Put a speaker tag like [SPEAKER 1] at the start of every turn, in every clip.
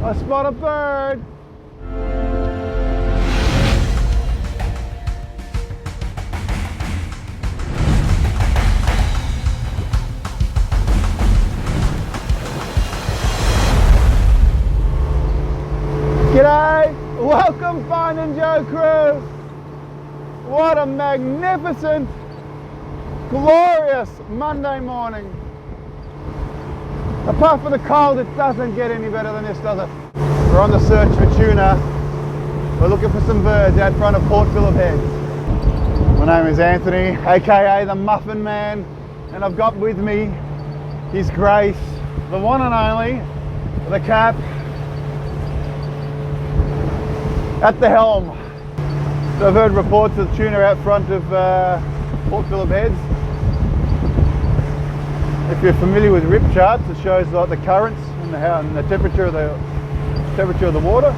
[SPEAKER 1] I spot a bird. G'day, welcome Fine and Joe crew. What a magnificent, glorious Monday morning. Apart from the cold, it doesn't get any better than this, does it? We're on the search for tuna. We're looking for some birds out front of Port Phillip Heads. My name is Anthony, aka the Muffin Man, and I've got with me His Grace, the one and only, the cap, at the helm. So I've heard reports of tuna out front of Port Phillip Heads. If you're familiar with rip charts, it shows like the currents and the temperature of the water.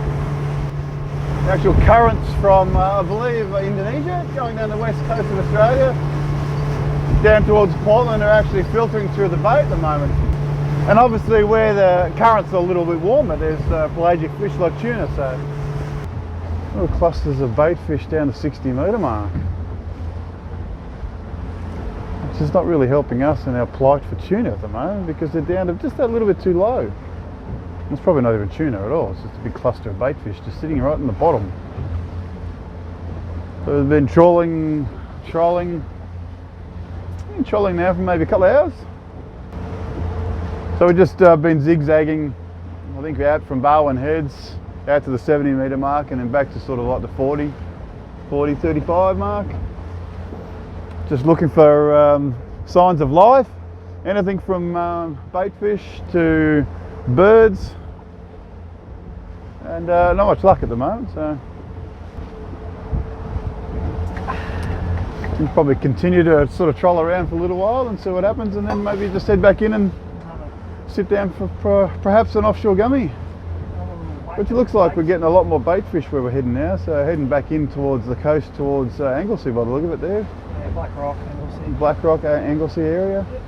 [SPEAKER 1] The actual currents from I believe Indonesia going down the west coast of Australia down towards Portland are actually filtering through the bay at the moment. And obviously where the currents are a little bit warmer, there's pelagic fish like tuna. So little clusters of baitfish down the 60 metre mark. Which is not really helping us in our plight for tuna at the moment because they're down to just a little bit too low. It's probably not even tuna at all, it's just a big cluster of baitfish just sitting right in the bottom. So we've been trawling now for maybe a couple of hours. So we've just been zigzagging, I think we're out from Barwon Heads out to the 70 metre mark and then back to sort of like the 40, 35 mark. Just looking for signs of life, anything from baitfish to birds, and not much luck at the moment, so we'll probably continue to sort of troll around for a little while and see what happens, and then maybe just head back in and sit down for perhaps an offshore gummy. Which looks like we're getting a lot more baitfish where we're heading now, so heading back in towards the coast, towards Anglesey by the look of it there.
[SPEAKER 2] Black Rock, Anglesey.
[SPEAKER 1] Black Rock, Anglesey area. Yep.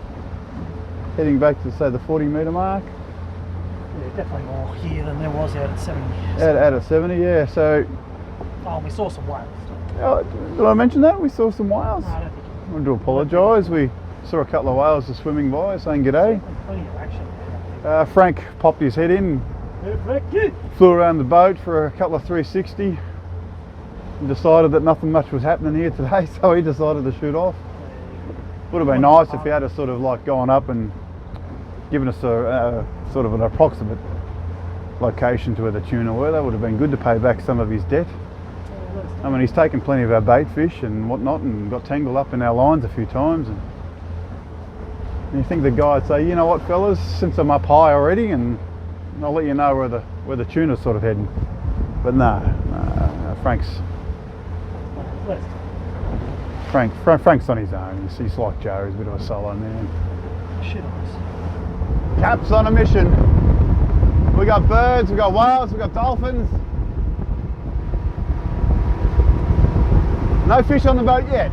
[SPEAKER 1] Heading back to say the 40 metre mark.
[SPEAKER 2] Yeah, definitely more here than there was out at 70.
[SPEAKER 1] Out at 70, yeah. So.
[SPEAKER 2] Oh, we saw some whales.
[SPEAKER 1] Did I mention that? We saw some whales?
[SPEAKER 2] No, I don't think
[SPEAKER 1] I want to apologise. We saw a couple of whales just swimming by saying g'day.
[SPEAKER 2] Plenty of action.
[SPEAKER 1] Frank popped his head in.
[SPEAKER 2] Perfect.
[SPEAKER 1] Flew around the boat for a couple of 360. And decided that nothing much was happening here today, so he decided to shoot off. Would have been nice if he had a sort of like gone up and given us a sort of an approximate location to where the tuna were. That would have been good to pay back some of his debt. I mean, he's taken plenty of our bait fish and whatnot and got tangled up in our lines a few times. And you think the guy would say, you know what fellas, since I'm up high already and I'll let you know where the tuna's sort of heading. But no, Frank's on his own. He's like Joe, he's a bit of a solo man.
[SPEAKER 2] Shit on us.
[SPEAKER 1] Cap's on a mission. We got birds, we got whales, we got dolphins. No fish on the boat yet.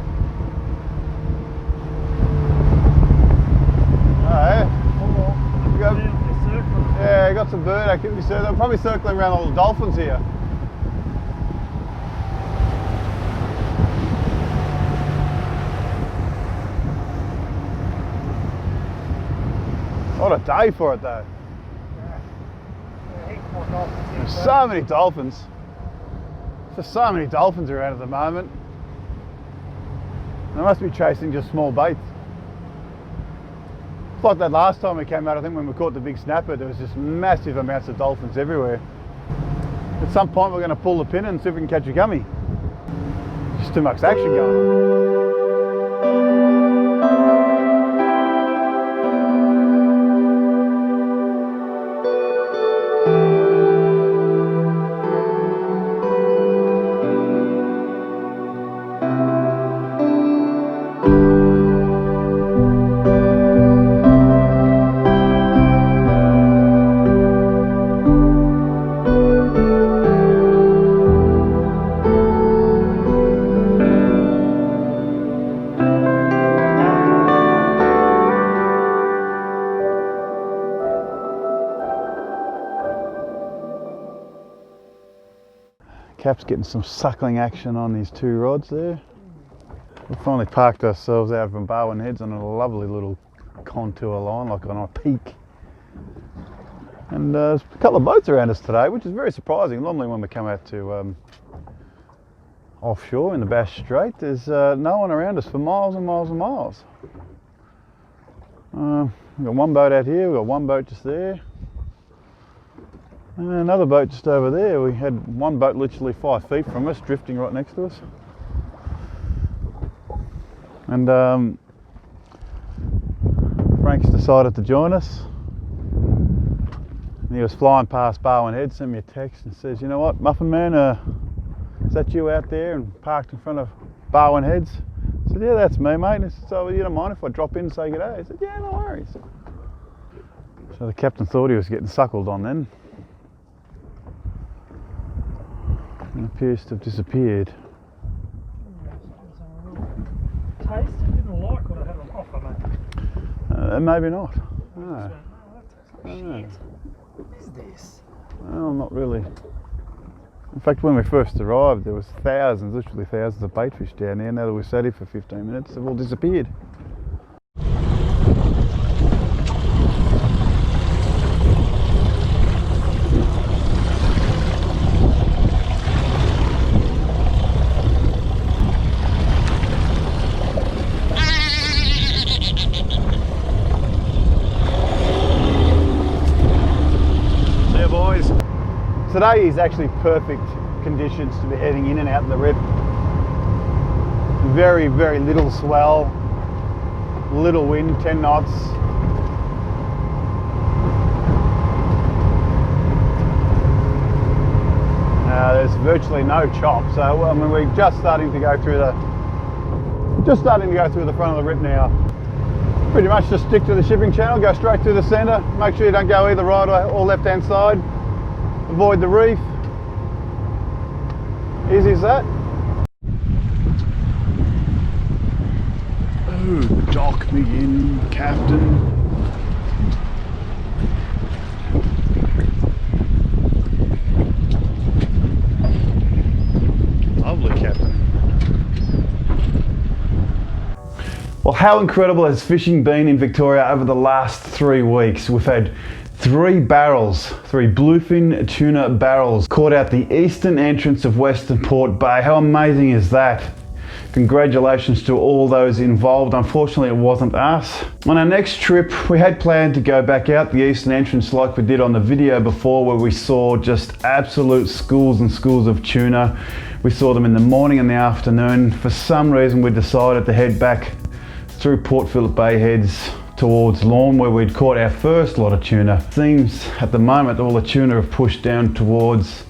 [SPEAKER 1] Yeah, got some bird activity, so they're probably circling around all the dolphins here. What a day for it though. There's so many dolphins. There's so many dolphins around at the moment. They must be chasing just small baits. It's like that last time we came out, I think when we caught the big snapper, there was just massive amounts of dolphins everywhere. At some point we're going to pull the pin and see if we can catch a gummy. Just too much action going on. Cap's getting some suckling action on these 2 rods there. We finally parked ourselves out from Barwon Heads on a lovely little contour line, like on a peak. And there's a couple of boats around us today, which is very surprising. Normally when we come out to offshore in the Bass Strait, there's no one around us for miles and miles and miles. We've got one boat out here, we've got one boat just there. And another boat just over there. We had one boat literally 5 feet from us, drifting right next to us. And Frank's decided to join us. And he was flying past Barwon Head, sent me a text and says, "You know what, Muffin Man, is that you out there and parked in front of Barwon Heads?" I said, "Yeah, that's me, mate." And he said, "So you don't mind if I drop in and say g'day?" I said, "Yeah, no worries." So the captain thought he was getting suckled on then. It appears to have disappeared.
[SPEAKER 2] Taste? Didn't like what I had on offer, mate.
[SPEAKER 1] Maybe not. No.
[SPEAKER 2] Oh,
[SPEAKER 1] I don't know.
[SPEAKER 2] shit. What is this?
[SPEAKER 1] Well, not really. In fact, when we first arrived, there was thousands, literally thousands of baitfish down there. Now that we've sat here for 15 minutes, they've all disappeared. Today is actually perfect conditions to be heading in and out of the rip. Very, very little swell, little wind, 10 knots. There's virtually no chop, so I mean, we're just starting to go through the front of the rip now. Pretty much just stick to the shipping channel, go straight through the centre, make sure you don't go either right or left hand side. Avoid the reef. Easy as that. Oh, dock me in, Captain. Lovely, Captain. Well, how incredible has fishing been in Victoria over the last 3 weeks? We've had 3 barrels, 3 bluefin tuna barrels caught out the eastern entrance of Western Port Bay. How amazing is that? Congratulations to all those involved. Unfortunately, it wasn't us. On our next trip, we had planned to go back out the eastern entrance like we did on the video before, where we saw just absolute schools and schools of tuna. We saw them in the morning and the afternoon. For some reason, we decided to head back through Port Phillip Bay Heads towards Lorne, where we'd caught our first lot of tuna. Seems at the moment all the tuna have pushed down towards,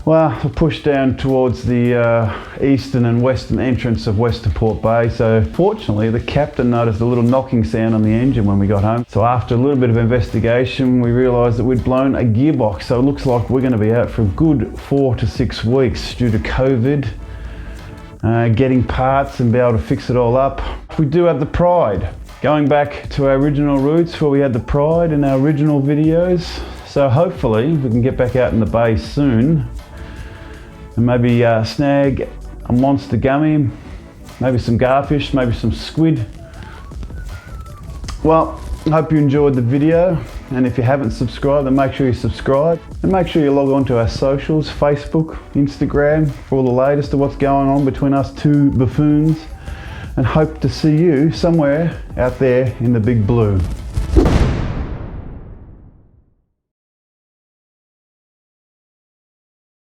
[SPEAKER 1] well, pushed down towards the eastern and western entrance of Western Port Bay. So fortunately, the captain noticed a little knocking sound on the engine when we got home. So after a little bit of investigation, we realised that we'd blown a gearbox. So it looks like we're going to be out for a good 4 to 6 weeks due to COVID. Getting parts and be able to fix it all up. We do have the pride. Going back to our original roots where we had the pride in our original videos. So hopefully we can get back out in the bay soon and maybe snag a monster gummy, maybe some garfish, maybe some squid. Well, I hope you enjoyed the video, and if you haven't subscribed, then make sure you subscribe and make sure you log on to our socials, Facebook, Instagram, for all the latest of what's going on between us 2 buffoons, and hope to see you somewhere out there in the big blue.